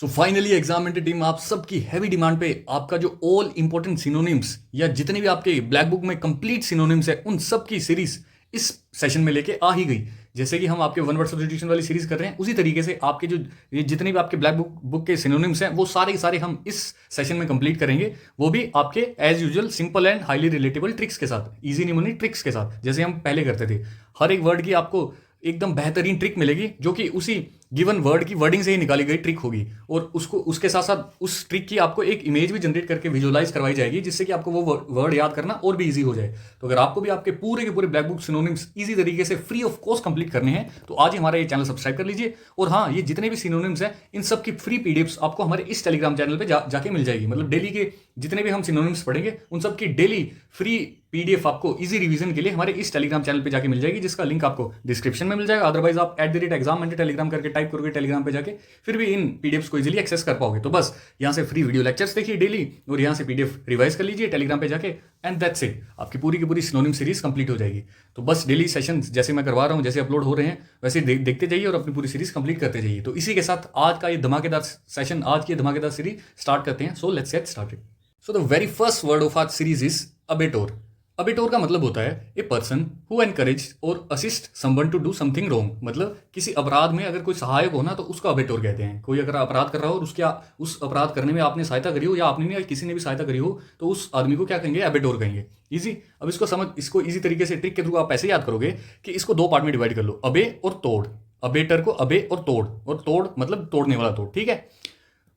So finally एग्जामिनेटेड team, आप सबकी heavy demand पे आपका जो ऑल इंपॉर्टेंट सिनोनिम्स या जितने भी आपके ब्लैक बुक में कंप्लीट सिनोनिम्स है उन सब की सीरीज इस सेशन में लेके आ ही गई। जैसे कि हम आपके वन वर्ड सब्स्टिट्यूशन वाली सीरीज कर रहे हैं, उसी तरीके से आपके जो ये जितने भी आपके ब्लैक बुक के सिनोनिम्स हैं वो सारे के सारे हम इस सेशन में कंप्लीट करेंगे, वो भी आपके as usual simple and highly relatable tricks के साथ, इजी निमोनी ट्रिक्स के साथ, जैसे हम पहले करते थे। हर एक वर्ड की आपको एकदम बेहतरीन ट्रिक मिलेगी जो कि उसी गिवन वर्ड की वर्डिंग से ही निकाली गई ट्रिक होगी, और उसको उसके साथ साथ उस ट्रिक की आपको एक इमेज भी जनरेट करके विजुअलाइज करवाई जाएगी, जिससे कि आपको वो वर्ड याद करना और भी इजी हो जाए। तो अगर आपको भी आपके पूरे के पूरे ब्लैक बुक सिनोनिम्स इजी तरीके से फ्री ऑफ कॉस्ट कंप्लीट करने हैं तो आज ही हमारा ये चैनल सब्सक्राइब कर लीजिए। और हाँ, ये जितने भी सिनोनिम्स हैं इन सब की फ्री पीडीएफ्स आपको हमारे इस टेलीग्राम चैनल पे जाके मिल जाएगी। मतलब डेली के जितने भी हम सिनोनिम्स पढ़ेंगे उन सब की डेली फ्री पीडीएफ आपको इजी रिवीजन के लिए हमारे इस टेलीग्राम चैनल पे जाके मिल जाएगी, जिसका लिंक आपको डिस्क्रिप्शन में मिल जाएगा। अदरवाइज आप @exam टेलीग्राम करके टाइप करोगे टेलीग्राम पे जाके, फिर भी इन पीडीएफ्स को इजीली एक्सेस कर पाओगे। तो बस यहाँ से फ्री वीडियो लेक्चर्स देखिए डेली, और यहाँ से पीडीएफ रिवाइज कर लीजिए टेलीग्राम पे जाके, एंड दैट्स इट, आपकी पूरी की पूरी सिनोनिम सीरीज कंप्लीट हो जाएगी। तो बस डेली सेशन जैसे मैं करवा रहा हूँ, जैसे अपलोड हो रहे हैं वैसे देखते जाइए और अपनी पूरी सीरीज कंप्लीट करते जाइए। तो इसी के साथ आज का ये धमाकेदार सेशन, आज की धमाकेदार सीरीज स्टार्ट करते हैं। So let's get started. So the very first word of our series is abettor. Abettor का मतलब होता है ए पर्सन हु एनकरेज और assist someone to do something wrong. मतलब किसी अपराध में अगर कोई सहायक हो ना तो उसको अबेटोर कहते हैं। कोई अगर अपराध कर रहा हो और उस अपराध करने में आपने सहायता करी हो या आपने नहीं, किसी ने भी सहायता करी हो, तो उस आदमी को क्या कहेंगे? अबेटोर कहेंगे। इजी। अब इसको इजी तरीके से ट्रिक के थ्रू आप ऐसे याद करोगे कि इसको दो पार्ट में डिवाइड कर लो, अबे और तोड़। अबेटर को अबे और तोड़ मतलब तोड़ने वाला तोड़। ठीक है।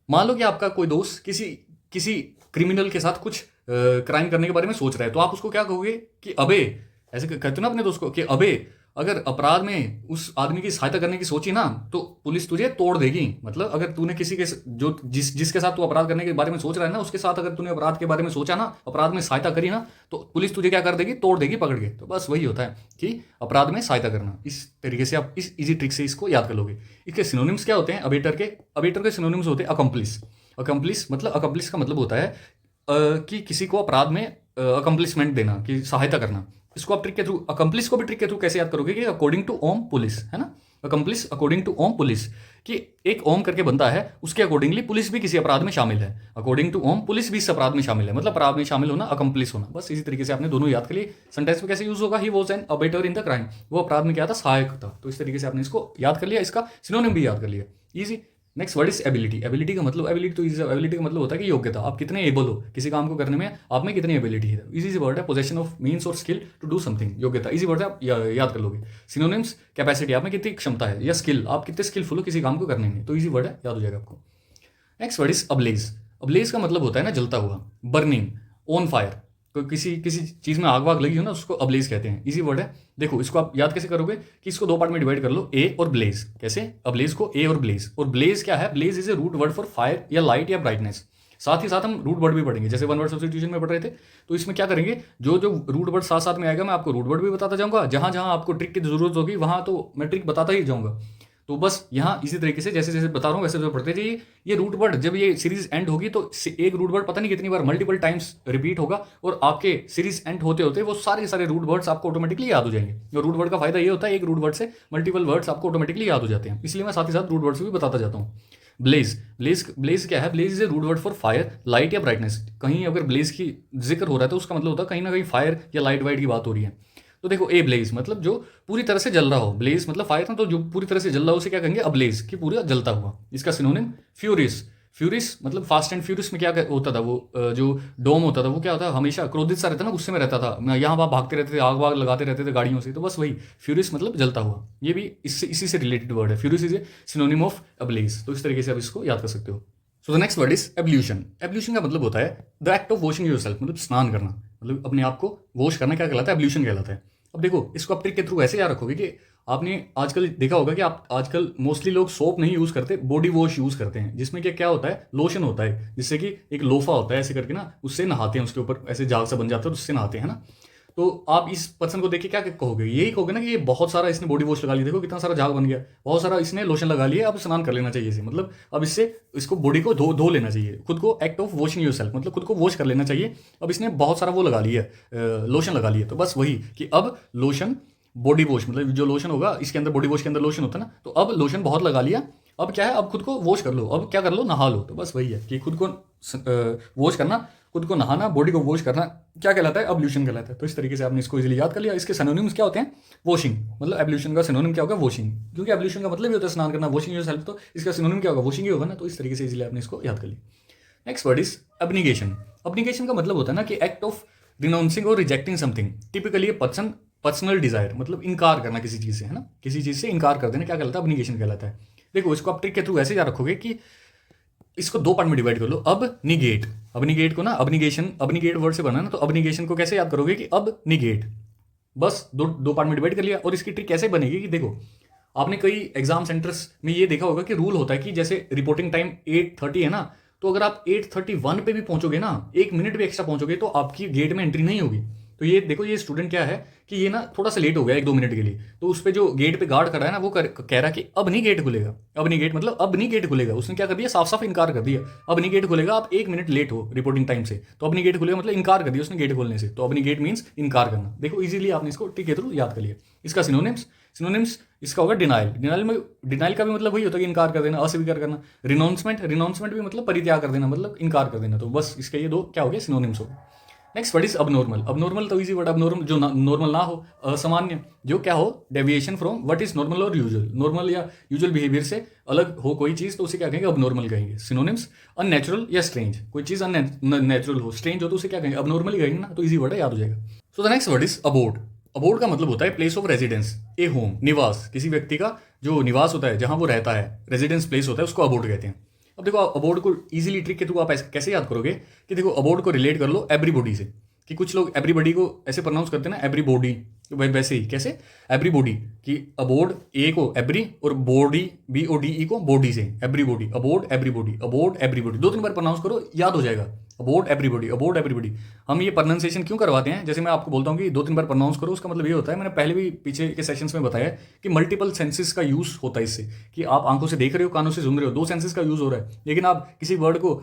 मान लो कि आपका कोई दोस्त किसी क्रिमिनल के साथ कुछ क्राइम करने के बारे में सोच रहा है, तो आप उसको क्या कहोगे कि अबे, ऐसे कहते हो ना अपने दोस्त को कि अबे, अगर अपराध में उस आदमी की सहायता करने की सोची ना तो पुलिस तुझे तोड़ देगी। मतलब अगर तूने किसी के जिसके साथ तू अपराध करने के बारे में सोच रहा है ना, उसके साथ अगर तूने अपराध के बारे में सोचा ना, अपराध में सहायता करी ना, तो पुलिस तुझे क्या कर देगी? तोड़ देगी पकड़ के। तो बस वही होता है कि अपराध में सहायता करना। इस तरीके से आप इस इजी ट्रिक से इसको याद कर लोगे। इसके सिनोनिम्स क्या होते हैं? अबेटर के सिनोनिम्स होते हैं अकम्प्लिस। अकम्प्लिस का मतलब होता है कि किसी को अपराध में अकम्प्लिसमेंट देना, कि सहायता करना। इसको आप ट्रिक के थ्रू, अकम्प्लिस को भी ट्रिक के थ्रू कैसे याद करोगे कि अकॉर्डिंग टू ओम पुलिस, है ना। अकम्प्लिस अकॉर्डिंग टू ओम पुलिस, कि एक ओम करके बनता है, उसके अकॉर्डिंगली पुलिस भी किसी अपराध में शामिल है। अकॉर्डिंग टू ओम पुलिस भी इस अपराध में शामिल है, मतलब अपराध में शामिल होना, अकम्प्लिस होना। बस इसी तरीके से आपने दोनों याद कर लिए। सेंटेंस में कैसे यूज होगा? He was an abettor in the crime, वो अपराध में क्या था? सहायक था। तो इस तरीके से आपने इसको याद कर लिया, इसका सिनोनिम भी याद कर लिया। Easy. Next word is ability. Ability का मतलब एबिलिटी का मतलब होता है कि योग्यता। आप कितने एबल हो किसी काम को करने में, आप में कितनी एबिलिटी है। इजी सी वर्ड है, पोजेशन ऑफ मीन्स और स्किल टू डू समथिंग। योग्यता इजी वर्ड है, आप याद कर लोगे। सिनोनिम्स कैपेसिटी, आप में कितनी क्षमता है, या स्किल, आप कितने स्किलफुल हो किसी काम को करने में। तो इजी वर्ड है, याद हो जाएगा आपको। Next word is ablaze. Ablaze का मतलब होता है ना जलता हुआ, बर्निंग, ऑन फायर। किसी चीज़ में आग वाग लगी हो ना, उसको अब्लेज कहते हैं। इजी वर्ड है। देखो इसको आप याद कैसे करोगे कि इसको दो पार्ट में डिवाइड कर लो, ए और ब्लेज। कैसे? अब्लेज को ए और ब्लेज। और ब्लेज क्या है? Blaze is a root word for fire या लाइट या ब्राइटनेस। साथ ही साथ हम रूट वर्ड भी पढ़ेंगे, जैसे वन वर्ड सब्स्टिट्यूशन में पढ़ रहे थे। तो इसमें क्या करेंगे, जो रूट वर्ड साथ साथ में आएगा, मैं आपको रूट वर्ड भी बताता जाऊंगा। जहां जहां आपको ट्रिक की जरूरत होगी वहां तो मैं ट्रिक बताता ही जाऊंगा। तो बस यहाँ इसी तरीके से जैसे जैसे बता रहा हूँ वैसे वैसे पढ़ते जाइए। ये रूट वर्ड जब ये सीरीज एंड होगी तो एक रूट वर्ड पता नहीं कितनी बार मल्टीपल टाइम्स रिपीट होगा, और आपके सीरीज एंड होते होते वो सारे रूट वर्ड्स आपको ऑटोमेटिकली याद हो जाएंगे। और रूट वर्ड का फायदा ये होता है, एक रूट वर्ड से मल्टीपल वर्ड्स आपको ऑटोमेटिकली याद हो जाते हैं। इसलिए मैं साथ ही साथ रूट वर्ड्स भी बताता जाता हूँ। ब्लेज क्या है? Blaze is a root word for fire, light या ब्राइटनेस। कहीं अगर ब्लेज की जिक्र हो रहा है तो उसका मतलब होता है कहीं ना कहीं फायर या लाइट वाइट की बात हो रही है। तो देखो, ए ब्लेज मतलब जो पूरी तरह से जल रहा हो। ब्लेज मतलब फायर था, तो जो पूरी तरह से जल रहा हो उसे क्या कहेंगे? अब्लेज, कि पूरा जलता हुआ। इसका सिनोनिम फ्यूरियस। फ्यूरियस मतलब फास्ट एंड फ्यूरियस में क्या होता था, वो जो डोम होता था वो क्या होता है? हमेशा क्रोधित सा रहता ना, गुस्से में रहता था, यहाँ वहाँ भागते रहते थे, आग वाग लगाते रहते थे गाड़ियों से। तो बस वही फ्यूरियस मतलब जलता हुआ। ये भी इसी से रिलेटेड वर्ड है। Furious is a synonym of ablaze. तो इस तरीके से आप इसको याद कर सकते हो। सो the next word is ablution. Ablution का मतलब होता है the act of washing yourself, मतलब स्नान करना, मतलब अपने आप को वॉश करना। क्या कहलाता है? एब्ल्यूशन कहलाता है। अब देखो इसको आप ट्रिक के थ्रू ऐसे याद रखोगे कि आपने आजकल देखा होगा कि आप आजकल मोस्टली लोग सोप नहीं यूज करते, बॉडी वॉश यूज करते हैं, जिसमें क्या होता है? लोशन होता है, जिससे कि एक लोफा होता है ऐसे करके ना, उससे नहाते हैं, उसके ऊपर ऐसे जाग सा बन जाता है, उससे नहाते हैं ना। तो आप इस पर्सन को देख के क्या कहोगे? यही कहोगे ना कि ये बहुत सारा इसने बॉडी वॉश लगा लिया, देखो कितना सारा झाग बन गया, बहुत सारा इसने लोशन लगा लिया, अब स्नान कर लेना चाहिए इसे। मतलब अब इसको बॉडी को धो लेना चाहिए, खुद को एक्ट ऑफ वॉशिंग योरसेल्फ, मतलब खुद को वॉश कर लेना चाहिए। अब इसने बहुत सारा वो लगा लिया, लोशन लगा लिया। तो बस वही कि अब लोशन बॉडी वॉश, मतलब जो लोशन होगा इसके अंदर, बॉडी वॉश के अंदर लोशन होता है ना, तो अब लोशन बहुत लगा लिया, अब क्या है, अब खुद को वॉश कर लो, अब क्या कर लो, नहा लो। तो बस वही है कि खुद को वॉश करना, खुद को नहाना, बॉडी को वॉश करना क्या कहलाता है, एब्ल्यूशन कहलाता है। तो इस तरीके से आपने इसको इजीली याद कर लिया। इसके सिनोनिम्स क्या होते हैं, वॉशिंग, मतलब एब्ल्यूशन का सिनोनिम क्या होगा, वॉशिंग, क्योंकि एब्ल्यूशन का मतलब ही होता है स्नान करना, वॉशिंग योरसेल्फ, तो इसका सिनोनिम क्या होगा, वॉशिंग ही होगा ना। तो इस तरीके से इजीली आपने इसको याद कर लिया। Next word is abnegation. Abnegation का मतलब होता है ना कि एक्ट ऑफ रिनाउंसिंग और rejecting something, typically personal desire, मतलब इनकार करना किसी चीज़ से, है ना, किसी चीज़ से इनकार कर देना क्या कहलाता है, अब्निगेशन कहलाता है। देखो इसको आप ट्रिक के थ्रू ऐसे याद रखोगे कि इसको दो पार्ट में डिवाइड कर लो। अब निगेट, अब निगेट को ना, अब्निगेशन, अब्निगेट वर्ड से बना ना, तो अब्निगेशन को कैसे याद करोगे कि अब निगेट, बस दो पार्ट में डिवाइड कर लिया। और इसकी ट्रिक कैसे बनेगी कि देखो, आपने कई एग्जाम सेंटर्स में ये देखा होगा कि रूल होता है कि जैसे रिपोर्टिंग टाइम 8:30 है ना, तो अगर आप 8:31 पे भी पहुंचोगे ना, 1 मिनट भी एक्स्ट्रा पहुंचोगे, तो आपकी गेट में एंट्री नहीं होगी। तो ये देखो, ये स्टूडेंट क्या है कि ये ना थोड़ा सा लेट हो गया 1-2 मिनट के लिए, तो उस पर जो गेट पे गार्ड खड़ा है ना, वो कह रहा है कि अब नहीं गेट खुलेगा। अब नहीं गेट मतलब अब नहीं गेट खुलेगा। उसने क्या कर दिया, साफ साफ इनकार कर दिया, अब नहीं गेट खुलेगा, आप 1 मिनट लेट हो रिपोर्टिंग टाइम से, तो अब नहीं गेट खुलेगा, मतलब इनकार कर दिया उसने गेट खोलने से। तो अब नहीं गेट मीन्स इनकार करना। देखो इजीली आपने इसको ट्रिक के थ्रू याद कर लिया। इसका सिनोनिम्स इसका होगा डिनाइल। डिनाइल का भी मतलब वही होता है कि इनकार कर देना, अस्वीकार करना। रिनाउंसमेंट भी मतलब परित्याग कर देना, मतलब इनकार कर देना। तो बस इसके ये दो क्या हो गए, सिनोनिम्स हो गए। Next word is abnormal. Abnormal तो इजी वर्ड, अबनॉर्मल जो नॉर्मल ना हो, असामान्य, जो क्या हो, deviation from what is normal और यूजुअल, नॉर्मल या यूजुअल बिहेवियर से अलग हो कोई चीज, तो उसे क्या कहेंगे, अबनॉर्मल कहेंगे। सिनोनिम्स अननेचुरल या स्ट्रेंज, कोई चीज अननेचुरल हो, स्ट्रेंज हो, तो उसे क्या कहेंगे, अबनॉर्मल ही कहेंगे ना। तो इजी वर्ड है, याद हो जाएगा। So the next word is abode. Abode का मतलब होता है place of residence, a home, निवास, किसी व्यक्ति का जो निवास होता है, जहां वो रहता है, रेजिडेंस प्लेस होता है, उसको अबोर्ड कहते हैं। अब देखो अबोर्ड को इजीली ट्रिक के थ्रू आप कैसे याद करोगे कि देखो, अबोर्ड को रिलेट कर लो एवरीबॉडी से, कि कुछ लोग एवरीबॉडी को ऐसे प्रोनाउंस करते हैं ना, एवरीबॉडी, वैसे ही कैसे एवरीबॉडी, कि अबोर्ड ए को एवरी और बॉडी BODE को बॉडी से, everybody, abode everybody, abode everybody, 2-3 बार प्रोनाउंस करो, याद हो जाएगा। Abode everybody, abode everybody. हम ये प्रोनाउंसिएशन क्यों करवाते हैं, जैसे मैं आपको बोलता हूँ कि 2-3 बार प्रोनाउंस करो, उसका मतलब ये होता है, मैंने पहले भी पीछे के सेशंस में बताया कि मल्टीपल सेंसेस का यूज होता है इससे, कि आप आंखों से देख रहे हो, कानों से सुन रहे हो, 2 सेंसेस का यूज हो रहा है, लेकिन आप किसी वर्ड को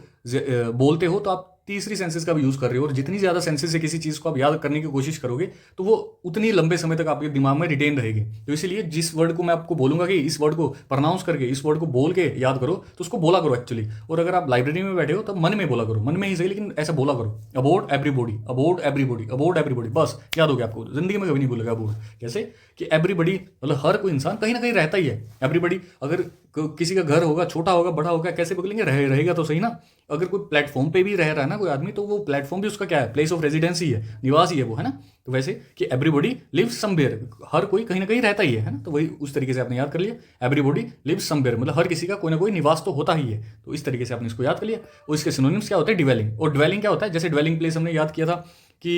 बोलते हो तो आप तीसरी सेंसेस का भी यूज कर रहे हो, और जितनी ज्यादा सेंसेस से किसी चीज को आप याद करने की कोशिश करोगे, तो वो उतनी लंबे समय तक आपके दिमाग में रिटेन रहेगी। तो इसीलिए जिस वर्ड को मैं आपको बोलूंगा कि इस वर्ड को प्रोनाउंस करके, इस वर्ड को बोल के याद करो, तो उसको बोला करो एक्चुअली। और अगर आप लाइब्रेरी में बैठे हो तो मन में बोला करो, मन में ही सही, लेकिन ऐसा बोला करो, abode everybody, abode everybody, abode everybody, बस याद हो गया आपको। जिंदगी में कभी नहीं बोलेगा अबोर्ड। कैसे कि एवरीबॉडी मतलब हर कोई इंसान कहीं ना कहीं रहता ही है। एवरीबॉडी, अगर किसी का घर होगा, छोटा होगा, बड़ा होगा, कैसे पकड़ेंगे, रहेगा तो सही ना। अगर कोई प्लेटफॉर्म पे भी रह रहा है ना कोई आदमी, तो वो प्लेटफॉर्म भी उसका क्या है, प्लेस ऑफ रेजिडेंस ही है, निवास ही है वो, है ना। तो वैसे कि एवरीबॉडी लिव्स समवेयर, हर कोई कहीं ना कहीं रहता ही है ना। तो वही उस तरीके से आपने याद कर लिया, एवरीबॉडी लिव्स समवेयर, मतलब हर किसी का कोई ना कोई निवास तो होता ही है। तो इस तरीके से आपने इसको याद कर लिया। और इसके सिनोनिम्स क्या होता है, डिवेलिंग। और ड्वेलिंग क्या होता है, जैसे ड्वेलिंग प्लेस हमने याद किया था कि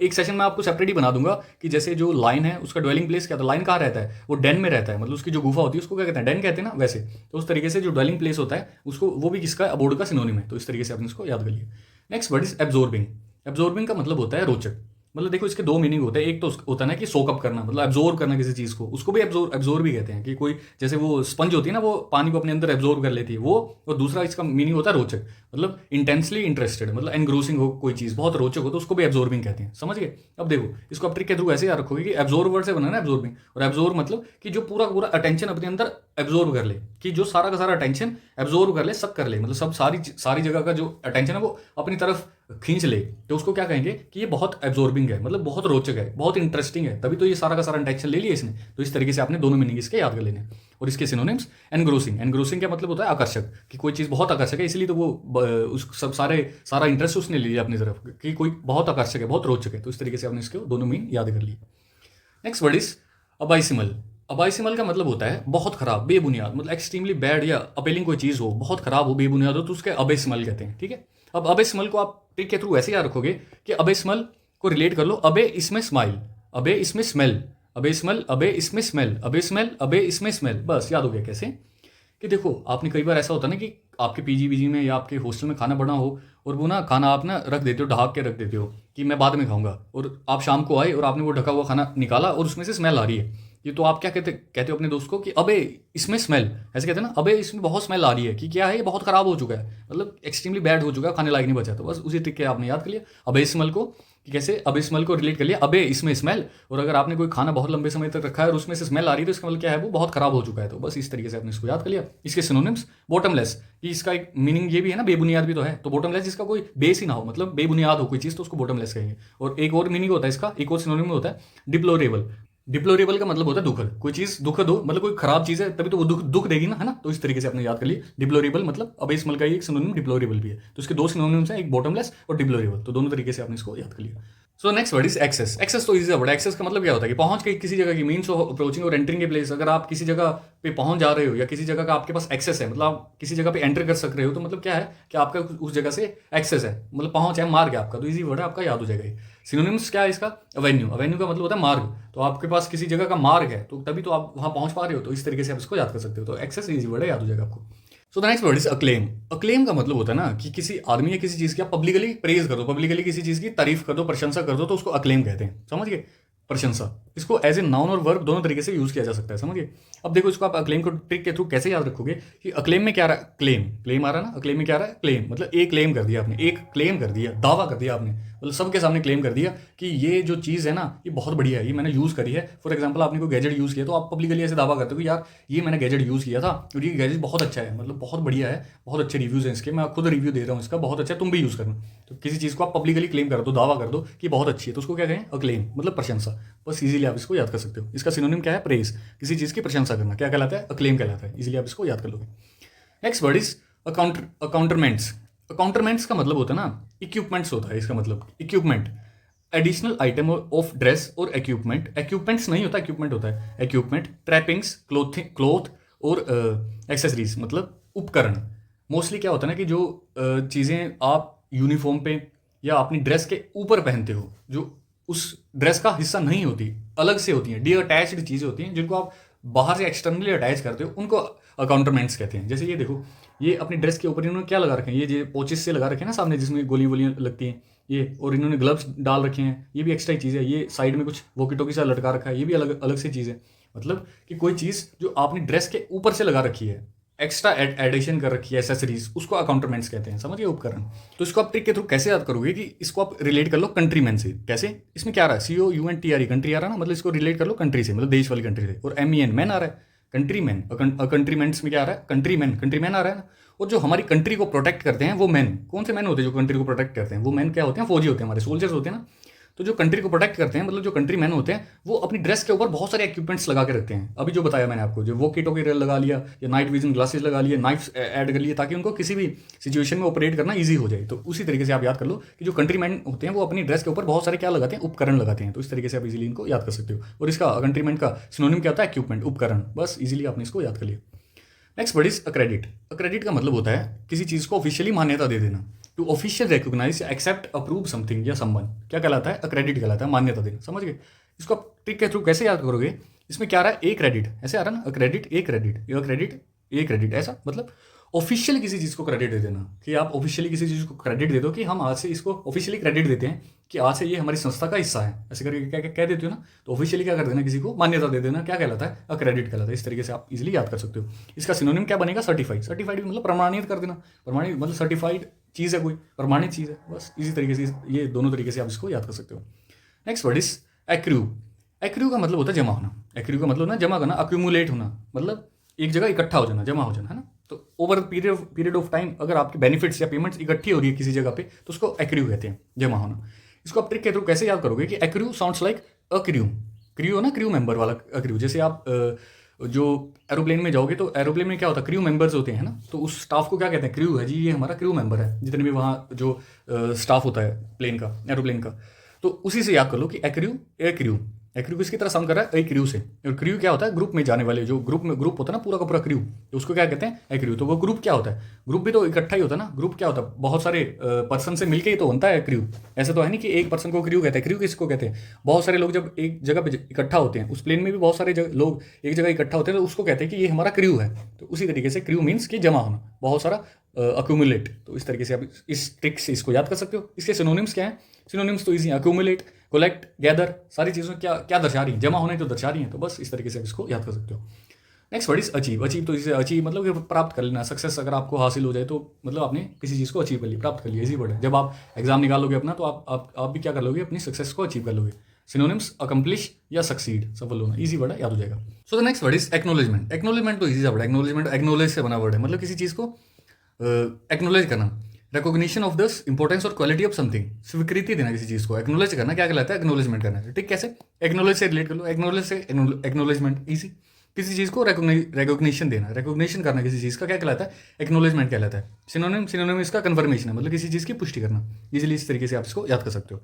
एक सेशन में आपको सेपरेट ही बना दूंगा कि जैसे जो लाइन है उसका ड्वेलिंग प्लेस क्या था, लाइन कहाँ रहता है, वो डेन में रहता है, मतलब उसकी जो गुफा होती है उसको क्या कहते हैं, डेन कहते हैं ना। वैसे तो उस तरीके से जो ड्वेलिंग प्लेस होता है उसको, वो भी किसका, अबोर्ड का सिनोनिम है। तो इस तरीके से आपने इसको याद कर लिया। Next word is absorbing. Absorbing का मतलब होता है रोचक। मतलब देखो इसके 2 मीनिंग होते हैं। एक तो होता है ना कि सोकअप करना, मतलब एब्जॉर्ब करना किसी चीज को, उसको भी एब्जॉर्ब भी कहते हैं, कि कोई जैसे वो स्पंज होती है ना, वो पानी को अपने अंदर एब्जॉर्ब कर लेती है वो। और दूसरा इसका मीनिंग होता है रोचक, मतलब इंटेंसली इंटरेस्टेड, मतलब एनग्रोसिंग हो कोई चीज, बहुत रोचक हो, तो उसको भी एब्जॉर्बिंग कहते हैं। समझ गए। अब देखो इसको आप ट्रिक के थ्रू ऐसे याद रखोगे कि एब्जॉर्ब वर्ड से बना ना एब्जॉर्बिंग, और एब्जॉर्ब मतलब कि जो पूरा पूरा अटेंशन अपने अंदर एब्जॉर्ब कर ले, कि जो सारा का सारा अटेंशन एब्जॉर्ब कर ले, सब कर ले, मतलब सब सारी जगह का जो अटेंशन है वो अपनी तरफ खींच ले, तो उसको क्या कहेंगे कि ये बहुत एब्जॉर्बिंग है, मतलब बहुत रोचक है, बहुत इंटरेस्टिंग है, तभी तो ये सारा का सारा अटेंशन ले लिया इसने। तो इस तरीके से आपने दोनों मीनिंग इसके याद कर लेने। और इसके सिनोनिम्स एनग्रोसिंग। एनग्रोसिंग का मतलब होता है आकर्षक, कि कोई चीज़ बहुत आकर्षक है, इसलिए तो वो उस सब सारा इंटरेस्ट उसने ले लिया अपनी तरफ, कि कोई बहुत आकर्षक है, बहुत रोचक है। तो इस तरीके से आपने इसके दोनों मीन याद कर लिए। Next word is abysmal. Abysmal का मतलब होता है बहुत खराब, बेबुनियाद, मतलब एक्सट्रीमली बैड या अपेलिंग कोई चीज़ हो, बहुत खराब हो, बेबुनियाद हो, तो उसके अबेसिमल कहते हैं। ठीक है। अब अबेसिमल को आप ट्रिक के थ्रू ऐसे याद रखोगे कि अबेसिमल को रिलेट कर लो, अबे इसमें स्माइल, अबे इसमें स्मेल, अबेसिमल, अबे इसमें स्मेल, अबे स्मेल, अबे इसमें स्मेल। बस याद हो गया। कैसे कि देखो आपने कई बार ऐसा होता है ना कि आपके पीजी में या आपके हॉस्टल में खाना बना हो, और वो ना खाना आप ना रख देते हो, ढक के रख देते हो कि मैं बाद में खाऊंगा, और आप शाम को आए और आपने वो ढका हुआ खाना निकाला और उसमें से स्मेल आ रही है। ये तो आप क्या कहते हो अपने दोस्त को कि अबे इसमें स्मेल, ऐसे कहते हैं ना, अबे इसमें बहुत स्मेल आ रही है, कि क्या है, ये बहुत खराब हो चुका है, मतलब एक्सट्रीमली बैड हो चुका है, खाने लायक नहीं बचा। तो बस उसी ट्रिक के आपने याद कर लिया अबे स्मेल को, कि कैसे अबिस्मल को रिलेट कर लिया, अबे इसमें स्मेल, और अगर आपने कोई खाना बहुत लंबे समय तक रखा है और उसमें से स्मेल आ रही है तो इसका मतलब क्या है, वो बहुत खराब हो चुका है। तो बस इस तरीके से आपने इसको याद कर लिया। इसके सिनोनिम्स, बॉटमलेस, कि इसका एक मीनिंग ये भी है ना, बेबुनियाद भी तो है, तो बॉटमलेस जिसका कोई बेस ही ना हो, मतलब बेबुनियाद हो कोई चीज़, तो उसको बॉटमलेस कहेंगे। और एक और मीनिंग होता है इसका, एक और सिनोनिम होता है डिप्लोरेबल। डिप्लोरेबल का मतलब होता है दुखद, कोई चीज़ दुखद हो, मतलब कोई खराब चीज़ है तभी तो वो दुख दुख देगी ना, है ना। तो इस तरीके से आपने याद कर लिया डिप्लोरेबल, मतलब अबेसमल का एक सिनोनिम डिप्लोरेबल भी है। तो इसके दो सिनोनिम्स हैं, एक बॉटमलेस और डिप्लोरेबल, तो दोनों तरीके से आपने इसको याद कर लिया। So next word is access. Access तो इजी वर्ड है। एक्सेस का मतलब क्या होता है कि पहुंच के किसी जगह की, मीन्स ऑफ अप्रोचिंग और एंटरिंग ए प्लेस। अगर आप किसी जगह पे पहुंच जा रहे हो या किसी जगह का आपके पास एक्सेस है, मतलब आप किसी जगह पे एंटर कर सक रहे हो, तो मतलब क्या है कि आपका उस जगह से एक्सेस है, मतलब पहुंच है, मार्ग है आपका, तो इजी वर्ड है, आपका याद हो जाएगा। सिनोनिम्स क्या है इसका, अवेन्यू। अवेन्यू का मतलब होता है मार्ग, तो आपके पास किसी जगह का मार्ग है तो तभी तो आप वहां पहुंच पा रहे हो, तो इस तरीके से आप इसको याद कर सकते हो। तो एक्सेस इजी वर्ड है, याद हो जाएगा आपको। सो the next word is acclaim. Acclaim का मतलब होता है ना कि किसी आदमी या किसी चीज की आप पब्लिकली प्रेज कर दो, पब्लिकली किसी चीज की तारीफ कर दो, प्रशंसा कर दो, तो उसको अक्लेम कहते हैं। समझ गए, प्रशंसा। इसको एज ए नाउन और वर्ब दोनों तरीके से यूज किया जा सकता है, समझिए। अब देखो इसको आप अक्लेम को ट्रिक के थ्रू कैसे याद रखोगे कि अक्लेम में क्या रहा है, क्लेम, क्लेम आ रहा है ना, अक्लेम में क्या रहा है, क्लेम, मतलब एक क्लेम कर दिया आपने, एक क्लेम कर दिया, दावा कर दिया आपने, मतलब सबके सामने क्लेम कर दिया कि ये जो चीज़ है ना ये बहुत बढ़िया है, ये मैंने यूज़ करी है। फॉर एग्जांपल आपने कोई गैजेट यूज़ किया तो आप पब्लिकली ऐसे दावा करते हो कि यार ये मैंने गैजेट यूज़ किया था और ये गैजेट बहुत अच्छा है, मतलब बहुत बढ़िया है, बहुत अच्छे रिव्यूज़ हैं इसके, मैं खुद रिव्यू दे रहा हूँ इसका, बहुत अच्छा है, तुम भी यूज़ करना। तो किसी चीज़ को आप पब्लिकली क्लेम कर दो, दावा कर दो कि बहुत अच्छी है, तो उसको क्या कहें, अक्लेम, मतलब प्रशंसा। बस इजीली आप इसको याद कर सकते हो। इसका सिनोनिम क्या है, प्रेज, किसी चीज़ की प्रशंसा करना, क्या कहलाता है, अक्लेम कहलाता है। इजीली आप इसको याद कर लोगे। Next word is accoutrements. Accoutrements का मतलब होता है ना इक्विपमेंट्स, होता है इसका मतलब equipment, additional item of dress और इक्विपमेंट। इक्विपमेंट्स नहीं होता, इक्विपमेंट होता है। इक्विपमेंट, ट्रैपिंग्स, क्लोथ और एक्सेसरीज, मतलब उपकरण। मोस्टली क्या होता है ना कि जो चीज़ें आप यूनिफॉर्म पे या अपनी ड्रेस के ऊपर पहनते हो, जो उस ड्रेस का हिस्सा नहीं होती, अलग से होती हैं, डी अटैच्ड चीज़ें होती हैं, जिनको आप बाहर से एक्सटर्नली अटैच करते हो, उनको अकाउंटरमेंट्स कहते हैं। जैसे ये देखो, ये अपनी ड्रेस के ऊपर इन्होंने क्या लगा रखे हैं, ये जो पोचिस से लगा रखे हैं ना सामने, जिसमें गोलियां वोलियां लगती हैं ये, और इन्होंने ग्लव्स डाल रखे हैं, ये भी एक्स्ट्रा चीज़ है। ये साइड में कुछ वोकी टोकी सा लटका रखा है, ये भी अलग अलग से चीज़ है। मतलब कि कोई चीज़ जो आपने ड्रेस के ऊपर से लगा रखी है, एक्स्ट्रा एडिशन कर रखी है, एसेसरीज, उसको अकाउंटरमेंट्स कहते हैं। समझिए, उपकरण। तो इसको आप ट्रिक के थ्रू कैसे याद करोगे कि इसको आप रिलेट कर लो कंट्रीमैन से। कैसे, इसमें क्या आ रहा है, COUNTRE, कंट्री आ रहा है ना, मतलब इसको रिलेट कर लो कंट्री से, मतलब देश वाली कंट्री से। और MEN, मैन आ रहा है, कंट्रीमैन, कंट्रीमेंट्स में क्या आ रहा है, कंट्रीमैन, कंट्रीमैन आ रहा है ना। और जो हमारी कंट्री को प्रोटेक्ट करते हैं वो मैन, कौन से मैन होते हैं जो कंट्री को प्रोटेक्ट करते हैं, वो मैन क्या होते हैं, फौजी होते हैं, हमारे सोल्जर्स होते हैं ना। तो जो कंट्री को प्रोटेक्ट करते हैं, मतलब जो कंट्री मैन होते हैं, वो अपनी ड्रेस के ऊपर बहुत सारे इक्विपमेंट्स लगा के रखते हैं। अभी जो बताया मैंने आपको, जो वो कीटो के लगा लिया, या नाइट विजन ग्लासेस लगा लिए, नाइफ्स ऐड कर लिए, ताकि उनको किसी भी सिचुएशन में ऑपरेट करना ईजी हो जाए। तो उसी तरीके से आप याद कर लो कि जो कंट्री मैन होते हैं वो अपनी ड्रेस के ऊपर बहुत सारे क्या लगाते हैं, उपकरण लगाते हैं। तो इस तरीके से आप इजीली इनको याद कर सकते हो। और इसका कंट्री मैन का सिनोनिम क्या होता है, इक्विपमेंट, उपकरण। बस इजीली आपने इसको याद कर लिया। Next word is accredit. Accredit का मतलब होता है किसी चीज़ को ऑफिशियली मान्यता दे देना, टू ऑफिशियल रिकॉग्नाइज या एक्सेप्ट अप्रूव समथिंग या समवन, क्या कहलाता है, अक्रेडिट कहलाता है, मान्यता देना। समझ गए। इसको आप ट्रिक के थ्रू कैसे याद करोगे, इसमें क्या आ रहा है, ए क्रेडिट, ऐसे आ रहा है ना, अक्रेडिट, a credit, a credit, a credit, ऐसा मतलब ऑफिशियली किसी चीज़ को क्रेडिट दे देना, कि आप ऑफिशियली किसी चीज़ को क्रेडिट दे दो कि हम आज से इसको ऑफिशियली क्रेडिट देते हैं कि आज से ये हमारी संस्था का हिस्सा है, ऐसे करके क्या कह देते हो ना। तो ऑफिशियली क्या कर देना, किसी को मान्यता दे देना, क्या कहलाता है, अक्रेडिट कहलाता है। इस तरीके से आप इजीली याद कर सकते हो। इसका सिनोनिम क्या बनेगा, सर्टिफाइड। सर्टिफाइड मतलब प्रमाणित कर देना, प्रमाणित मतलब सर्टिफाइड चीज़ है, कोई प्रमाणित चीज़ है। बस इसी तरीके से ये दोनों तरीके से आप इसको याद कर सकते हो। Next word is accrue. Accrue का मतलब होता है जमा होना। एक्रू का मतलब ना जमा करना, अक्यूमुलेट होना, मतलब एक जगह इकट्ठा हो जाना, जमा हो जाना, है ना। तो ओवर पीरियड ऑफ टाइम अगर आपके बेनिफिट्स या पेमेंट्स इकट्ठी हो रही है किसी जगह पे, तो उसको एक्रू कहते हैं, जमा होना। इसको आप ट्रिक के थ्रू कैसे याद करोगे कि accrue sounds like accrue, crew हो ना, क्रू मेंबर वाला अक्रू। जैसे आप जो एरोप्लेन में जाओगे तो एरोप्लेन में क्या होता है, क्रू मेंबर्स होते हैं ना, तो उस स्टाफ को क्या कहते हैं, क्रू है जी, ये हमारा क्रू मेंबर है, जितने भी वहाँ जो स्टाफ होता है प्लेन का, एरोप्लेन का। तो उसी से याद कर लो कि एक्रू, ए क्रू। एक्रू किसकी तरह साउंड कर रहा है, ए क्रू से। और क्रू क्या होता है, ग्रुप में जाने वाले, जो ग्रुप होता है ना पूरा का पूरा क्रू, तो उसको क्या कहते हैं, एक्रू। तो वो ग्रुप क्या होता है, ग्रुप भी तो इकट्ठा ही होता है ना। ग्रुप क्या होता है, बहुत सारे पर्सन से मिलके ही तो बनता है क्रू। ऐसा तो है नहीं कि एक पर्सन को क्रू कहते हैं। क्रू किसको कहते हैं, बहुत सारे लोग जब एक जगह पे इकट्ठा होते हैं, उस प्लेन में भी बहुत सारे लोग एक जगह इकट्ठा होते हैं, तो उसको कहते हैं कि ये हमारा क्रू है। तो उसी तरीके से क्रू मीन्स कि जमा होना, बहुत सारा अक्यूमुलेट। तो इस तरीके से आप इस ट्रिक से इसको याद कर सकते हो। इसके सिनोनिम्स क्या हैं, सिनोनिम्स तो इजी, अक्यूमुलेट, कलेक्ट, गैदर, सारी चीज़ों क्या क्या दर्शा रही हैं, जमा होने तो दर्शा रही हैं। तो बस इस तरीके से आप इसको याद कर सकते हो। Next word is achieve. Achieve तो इसे अचीव मतलब कि प्राप्त कर लेना, सक्सेस अगर आपको हासिल हो जाए तो मतलब आपने किसी चीज़ को अचीव कर लिया, प्राप्त कर लिया, इजी वर्ड है। जब आप एग्जाम निकालोगे अपना तो आप भी क्या कर लोगे, अपनी सक्सेस को अचीव कर लोगे। सिनोनिम्स अकम्प्लिश या सक्सीड, सफल होना, इजी वर्ड है, याद हो जाएगा। So the next word is acknowledgement. Acknowledgement तो इजी सा वर्ड है। एक्नोलेजमेंट एक्नोलेज से बना वर्ड है, मतलब किसी चीज़ को एक्नोलेज करना, रिकॉग्निशन ऑफ द इंपॉर्टेंस और क्वालिटी ऑफ समथिंग, स्वीकृति देना किसी चीज़ को। एक्नोलेज करना क्या कहलाता है, एक्नोलेजमेंट करना है। ठीक, कैसे एक्नोलेज से रिलेट कर लो, एक्नोलेज से एक्नोलेजमेंट, इजी। किसी चीज़ को रिकॉग्निशन देना, रिकॉग्निशन करना किसी चीज़ का क्या कहलाता है, एक्नोलेजमेंट कहलाता है। सिनोनिम इसका कन्फर्मेशन है, मतलब किसी चीज़ की पुष्टि करना। इजीली इस तरीके से आप इसको याद कर सकते हो।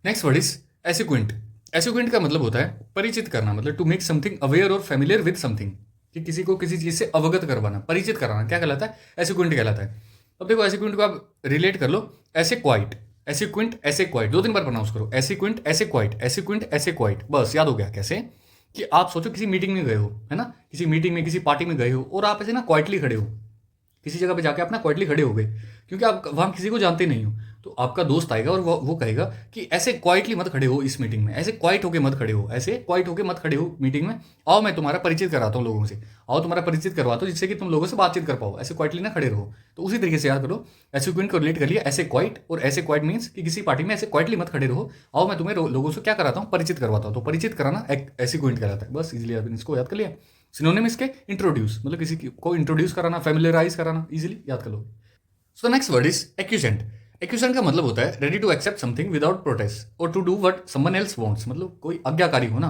Next word is acquaint. Acquaint का मतलब होता है परिचित करना, मतलब टू मेक समथिंग अवेयर और फेमिलियर विद समथिंग, कि किसी को किसी चीज़ से अवगत करवाना, परिचित कराना, क्या कहलाता है, एसिक्वेंट कहलाता है। अब देखो एसिक्वेंट को आप रिलेट कर लो, ऐसे क्वाइट, एसिक्वेंट ऐसे क्वाइट, 2-3 बार प्रोनाउंस करो, एसिक्वेंट ऐसे क्वाइट, एसिक्वेंट ऐसे क्वाइट, बस याद हो गया। कैसे कि आप सोचो किसी मीटिंग में गए हो, है ना, किसी मीटिंग में किसी पार्टी में गए हो और आप ऐसे ना क्वाइटली खड़े हो, किसी जगह पे जाके आप ना क्वाइटली खड़े हो गए, क्योंकि आप वहाँ किसी को जानते नहीं हो। तो आपका दोस्त आएगा और वो कहेगा कि ऐसे क्वाइटली मत खड़े हो इस मीटिंग में, ऐसे क्वाइट होके मत खड़े हो, ऐसे क्वाइट होके मत खड़े हो मीटिंग में, आओ मैं तुम्हारा परिचित कराता हूँ लोगों से, आओ तुम्हारा परिचित करवाता हूँ जिससे कि तुम लोगों से बातचीत कर पाओ, ऐसे क्वाइटली ना खड़े रहो। तो उसी तरीके से याद करो, एसिक्वेंट को रिलेट कर लिया ऐसे क्वाइट, और ऐसे क्वाइट मीन्स कि किसी पार्टी में ऐसे क्वाइटली मत खड़े रहो, आओ मैं तुम्हें लोगों से क्या कराता हूँ, परिचित करवाता हूँ। तो परिचित कराना एसिक्वेंट कहलाता है। बस इजिली आपने इसको याद कर लिया। सिनोनिम इसके इंट्रोड्यूस, मतलब किसी को इंट्रोड्यूस कराना, फैमिलियराइज कराना, इजिली याद कर लो। So next word is acquiescent. Acquiescent का मतलब होता है ready to accept something without protest और to do what someone else wants, मतलब कोई आज्ञाकारी हो ना।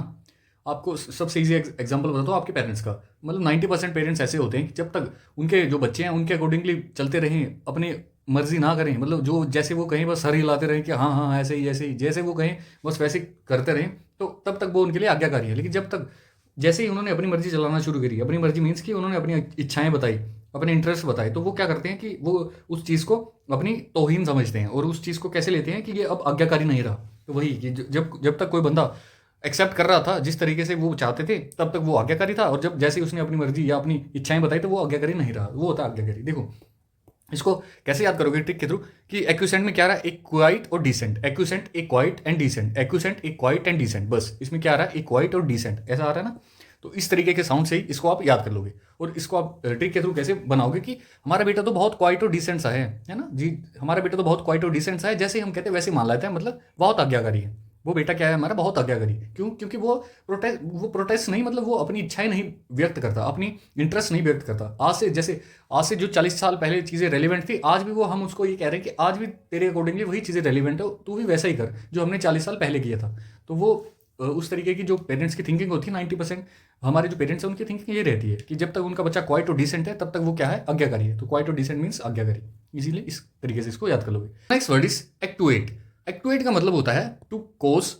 आपको सबसे इजी एग्जांपल बताता हूँ आपके पेरेंट्स का, मतलब 90% पेरेंट्स ऐसे होते हैं कि जब तक उनके जो बच्चे हैं उनके अकॉर्डिंगली चलते रहें, अपनी मर्जी ना करें, मतलब जो जैसे वो कहें बस सर हिलाते रहें कि हाँ हाँ ऐसे ही जैसे वो कहें बस वैसे करते रहें, तो तब तक वो उनके लिए आज्ञाकारी है। लेकिन जब तक जैसे ही उन्होंने अपनी मर्जी चलाना शुरू करी, अपनी मर्जी मीन्स कि उन्होंने अपनी इच्छाएं बताई, अपने इंटरेस्ट बताए, तो वो क्या करते हैं कि वो उस चीज़ को अपनी तौहीन समझते हैं और उस चीज़ को कैसे लेते हैं कि ये अब आज्ञाकारी नहीं रहा। तो वही कि जब तक कोई बंदा एक्सेप्ट कर रहा था जिस तरीके से वो चाहते थे, तब तक वो आज्ञाकारी था, और जब जैसे ही उसने अपनी मर्जी या अपनी इच्छाएं बताई तो वो आज्ञाकारी नहीं रहा, वो होता है आज्ञाकारी। देखो इसको कैसे याद करोगे, ट्रिक के थ्रू, कि एक्यूसेंट में क्या रहा है, एक क्वाइट और डिसेंट, एक्यूसेंट एक क्वाइट एंड डिसेंट, एक्यूसेंट एक क्वाइट एंड डिसेंट, बस इसमें क्या आ रहा है, एक क्वाइट और डिसेंट, ऐसा आ रहा है ना। तो इस तरीके के साउंड से ही इसको आप याद कर लोगे। और इसको आप ट्रिक के थ्रू कैसे बनाओगे कि हमारा बेटा तो बहुत क्वाइट और डिसेंट सा है ना जी, हमारा बेटा तो बहुत क्वाइट और डिसेंट सा है, जैसे हम कहते हैं वैसे मान लेते हैं, मतलब बहुत आज्ञाकारी है वो बेटा, क्या है हमारा, बहुत आज्ञाकारी। क्यों, क्योंकि वो प्रोटेस्ट नहीं, मतलब वो अपनी इच्छाएं नहीं व्यक्त करता, अपनी इंटरेस्ट नहीं व्यक्त करता। आज से जो 40 साल पहले चीज़ें रेलिवेंट थी, आज भी वो हम उसको ये कह रहे हैं कि आज भी तेरे अकॉर्डिंगली वही चीज़ें रेलिवेंट है, तू भी वैसा ही कर जो हमने 40 साल पहले किया था। तो वो उस तरीके की जो पेरेंट्स की थिंकिंग होती है, 90% हमारे जो पेरेंट्स हैं उनकी थिंकिंग ये रहती है कि जब तक उनका बच्चा क्वाइट और डिसेंट है तब तक वो क्या है, आज्ञाकारी है। तो क्वाइट और डिसेंट मीन्स आज्ञाकारी, इजीली इस तरीके से इसको याद कर लोगे। Next word is actuate. Actuate का मतलब होता है टू कोज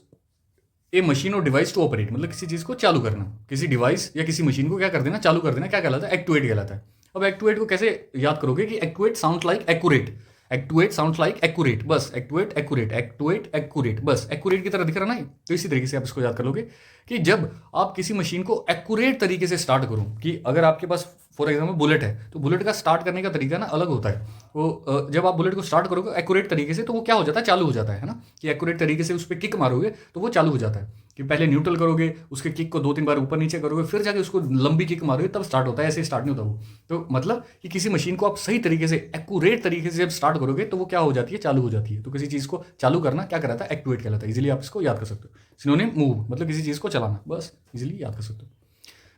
ए मशीन और डिवाइस टू ऑपरेट, मतलब किसी चीज़ को चालू करना, किसी डिवाइस या किसी मशीन को क्या कर देना, चालू कर देना, क्या कहलाता है, एक्टुएट कहलाता है। अब एक्टुएट को कैसे याद करोगे कि actuate sound like accurate, actuate sound like accurate, बस एक्टुएट एक्यूरेट, एक्टुएट एक्यूरेट, बस एक्यूरेट की तरह दिख रहा ना। तो इसी तरीके से आप इसको याद कर लोगे कि जब आप किसी मशीन को एक्यूरेट तरीके से स्टार्ट करो, कि अगर आपके पास फॉर एग्जाम्पल बुलेट है तो बुलेट का स्टार्ट करने का तरीका ना अलग होता है। वो जब आप बुलेट को स्टार्ट करोगे एक्यूरेट तरीके से तो वो क्या हो जाता है, चालू हो जाता है ना, कि एक्यूरेट तरीके से उस पर किक मारोगे तो वो चालू हो जाता है। कि पहले न्यूट्रल करोगे, उसके किक को 2-3 बार ऊपर नीचे करोगे, फिर जाके उसको लंबी किक मारोगे, तब स्टार्ट होता है, ऐसे स्टार्ट नहीं होता वो। तो मतलब कि किसी मशीन को आप सही तरीके से एक्यूरेट तरीके से जब स्टार्ट करोगे तो वो क्या हो जाती है, चालू हो जाती है। तो किसी चीज़ को चालू करना क्या कराता है, एक्टुएट कहलाता है। इजीली आप इसको याद कर सकते हो। सिनोनिम मूव, मतलब किसी चीज़ को चलाना, बस इजीली याद कर सकते हो।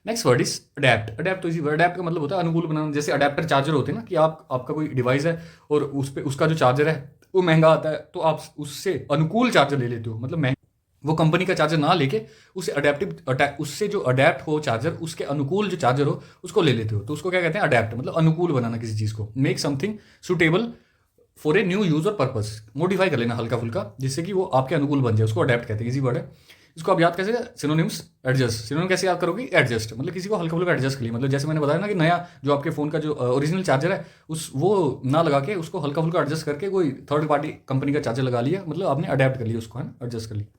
Next word is adapt. Adapt तो इसी वर्ड, अडेप्ट का मतलब होता है अनुकूल बनाना। जैसे अडेप्टर चार्जर होते हैं ना, कि आपका कोई डिवाइस है और उसका जो चार्जर है वो महंगा आता है, तो आप उससे अनुकूल चार्जर ले लेते हो, मतलब वो कंपनी का चार्जर ना लेके उससे जो अडेप्ट हो चार्जर, उसके अनुकूल जो चार्जर हो उसको ले लेते हो। तो उसको क्या कहते हैं, अडेप्ट, मतलब अनुकूल बनाना किसी चीज़ को। Make something suitable for a new use और पर्पस, मॉडिफाई कर लेना हल्का फुल्का जिससे कि वो आपके अनुकूल बन जाए, उसको अडेप्ट कहते हैं। इजी वर्ड है। इसको आप याद कैसे, सिनोनिम्स एडजस्ट। सिनोनिम कैसे याद करोगे, एडजस्ट, मतलब किसी को हल्का फुल्का एडजस्ट कर लिया, मतलब जैसे मैंने बताया ना कि नया जो आपके फ़ोन का जो ओरिजिनल चार्जर है वो ना लगा के उसको हल्का फुल्का एडजस्ट करके कोई थर्ड पार्टी कंपनी का चार्जर लगा लिया, मतलब आपने अडेप्ट कर लिया उसको, है ना, एडजस्ट कर लिया।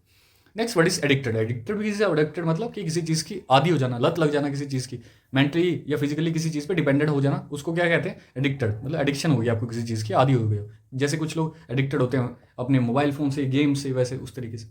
Next word is addicted. Addicted भी किसी एडिक्टेड मतलब कि किसी चीज़ की आदी हो जाना, लत लग जाना किसी चीज़ की, मेंटली या फिजिकली किसी चीज़ पे डिपेंडेंट हो जाना, उसको क्या कहते हैं, एडिक्टेड। मतलब एडिक्शन हो गया आपको किसी चीज़ की, आदी हो गई हो। जैसे कुछ लोग एडिक्टेड होते हैं अपने मोबाइल फ़ोन से, गेम से, वैसे उस तरीके से।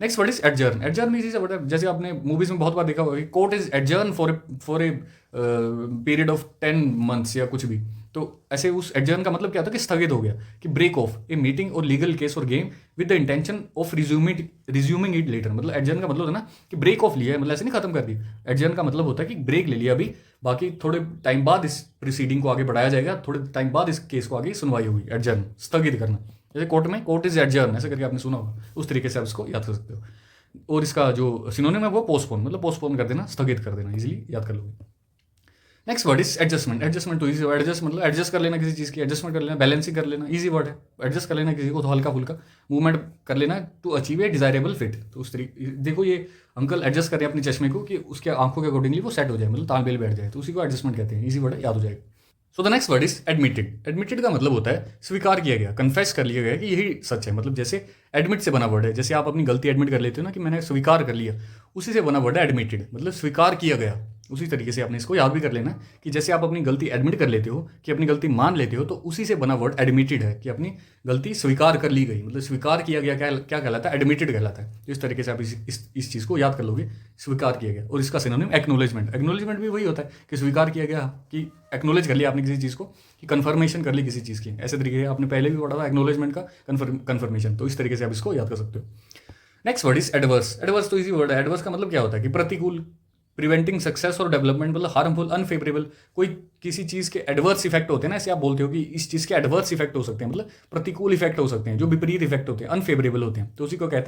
Next word is adjourn. Adjourn इसी से वर्ड है, जैसे आपने मूवीज में बहुत बार देखा होगा कि court is adjourn for a period of 10 months या कुछ भी। तो ऐसे उस एडजर्न का मतलब क्या होता है कि स्थगित हो गया, कि ब्रेक ऑफ ए मीटिंग और लीगल केस और game with the intention of resuming it later. मतलब एडजर्न का मतलब होता है ना कि ब्रेक ऑफ लिया है, मतलब ऐसे नहीं खत्म कर दी। एडजर्न का मतलब होता है कि ब्रेक ले लिया अभी, बाकी थोड़े टाइम बाद इस प्रोसीडिंग को आगे बढ़ाया जाएगा, थोड़े टाइम बाद इस केस को आगे सुनवाई होगी। एडजर्न स्थगित करना, जैसे कोर्ट में कोर्ट इज एडजर्न ऐसे करके आपने सुना होगा, उस तरीके से आप इसको याद कर सकते हो। और इसका जो सिनोनिम है वो पोस्टपोन, मतलब पोस्टपोन कर देना, स्थगित कर देना, इजीली याद कर लोगे। Next word is adjustment. Adjustment तो इजी वर्ड, एडजस्ट मतलब एडजस्ट कर लेना किसी चीज़ की, एडजस्टमेंट कर लेना, बैलेंसिंग कर लेना, इजी वर्ड है। एडजस्ट कर लेना किसी को, तो हल्का फुल्का मूवमेंट कर लेना to achieve a desirable fit. तो उस तरीके देखो ये अंकल एडजस्ट कर रहे हैं अपने चश्मे को कि उसके आंखों के अकॉर्डिंगली वो सेट हो जाए, मतलब तालमेल बैठ जाए, तो उसी को एडजस्टमेंट कहते हैं। इजी वर्ड है, याद हो जाएगा। So the next word is admitted. Admitted का मतलब होता है स्वीकार किया गया, कन्फेस कर लिया गया कि यही सच है। मतलब जैसे एडमिट से बना वर्ड है, जैसे आप अपनी गलती एडमिट कर लेते हो ना कि मैंने स्वीकार कर लिया, उसी से बना वर्ड है एडमिटेड, मतलब स्वीकार किया गया। उसी तरीके से आपने इसको याद भी कर लेना कि जैसे आप अपनी गलती एडमिट कर लेते हो, कि अपनी गलती मान लेते हो, तो उसी से बना वर्ड एडमिटेड है, कि अपनी गलती स्वीकार कर ली गई, मतलब स्वीकार किया गया क्या कहलाता है, एडमिटेड कहलाता है। तो इस तरीके से आप इस चीज़ को याद कर लोगे, स्वीकार किया गया। और इसका सिनोनिम एक्नोलेजमेंट। एक्नोलेजमेंट भी वही होता है कि स्वीकार किया गया, कि एक्नोलेज कर लिया आपने किसी चीज़ को, कि कन्फर्मेशन कर ली किसी चीज़ की। ऐसे तरीके से आपने पहले भी पढ़ा था एक्नोलेजमेंट का कन्फर्मेशन, तो इस तरीके से आप इसको याद कर सकते हो। Next word is adverse. Adverse तो इजी वर्ड है। एडवर्स का मतलब क्या होता है कि प्रतिकूल, प्रिवेंटिंग सक्सेस और डेवलपमेंट, मतलब हार्मफुल, अनफेवरेबल। कोई किसी चीज़ के एडवर्स इफेक्ट होते हैं ना, ऐसे आप बोलते हो कि इस चीज़ के एडवर्स इफेक्ट हो सकते हैं, मतलब प्रतिकूल इफेक्ट हो सकते हैं, जो विपरीत इफेक्ट होते हैं, अनफेवरेबल होते हैं, तो उसी को क्या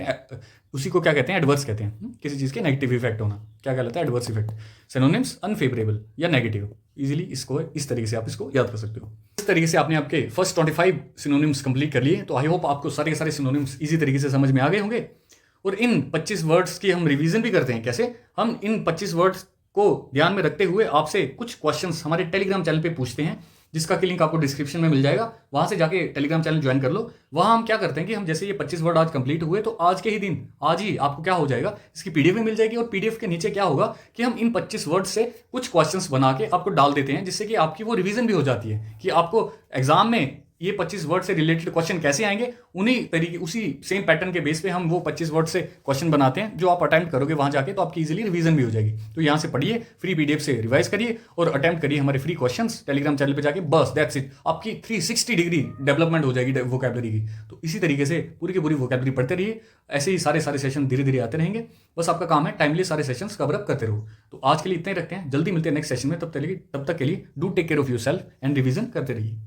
कहते हैं, एडवर्स कहते हैं। किसी चीज़ के नेगेटिव इफेक्ट होना क्या कहलाता है, एडवर्स इफेक्ट। सिनोनिम्स अनफेवरेबल या नेगेटिव। इजीली इसको इस तरीके से आप इसको याद कर सकते हो। इस तरीके से आपने आपके फर्स्ट 25 सिनोनिम्स कंप्लीट कर लिए। तो आई होप आपको सारे के सारे सिनोनिम्स इजी तरीके से समझ में आ गए होंगे। और इन 25 वर्ड्स की हम रिवीजन भी करते हैं। कैसे? हम इन 25 वर्ड्स को ध्यान में रखते हुए आपसे कुछ क्वेश्चंस हमारे टेलीग्राम चैनल पे पूछते हैं, जिसका की लिंक आपको डिस्क्रिप्शन में मिल जाएगा। वहां से जाके टेलीग्राम चैनल ज्वाइन कर लो। वहां हम क्या करते हैं कि हम जैसे ये 25 वर्ड आज कंप्लीट हुए, तो आज के ही दिन, आज ही आपको क्या हो जाएगा, इसकी पीडीएफ भी मिल जाएगी। और पीडीएफ के नीचे क्या होगा कि हम इन 25 वर्ड से कुछ क्वेश्चंस बना के आपको डाल देते हैं, जिससे कि आपकी वो रिवीजन भी हो जाती है कि आपको एग्जाम में ये 25 वर्ड से रिलेटेड क्वेश्चन कैसे आएंगे। उन्हीं तरीके, उसी सेम पैटर्न के बेस पे हम वो 25 वर्ड से क्वेश्चन बनाते हैं, जो आप अटेम्प्ट करोगे वहां जाके, तो आपकी इजीली रिवीजन भी हो जाएगी। तो यहाँ से पढ़िए, फ्री पीडीएफ से रिवाइज करिए और अटेम्प्ट करिए हमारे फ्री क्वेश्चंस टेलीग्राम चैनल पे जाके। बस दैट्स इट, आपकी 360 डिग्री डेवलपमेंट हो जाएगी वोकैबलरी की। तो इसी तरीके से पूरी की पूरी वोकैबलरी पढ़ते रहिए। ऐसे ही सारे सेशन धीरे धीरे आते रहेंगे। बस आपका काम है टाइमली सारे सेशंस कवर अप करते रहो। तो आज के लिए इतना ही रखते हैं, जल्दी मिलते हैं नेक्स्ट सेशन में। तब तक के लिए do take care of yourself and revision करते रहिए।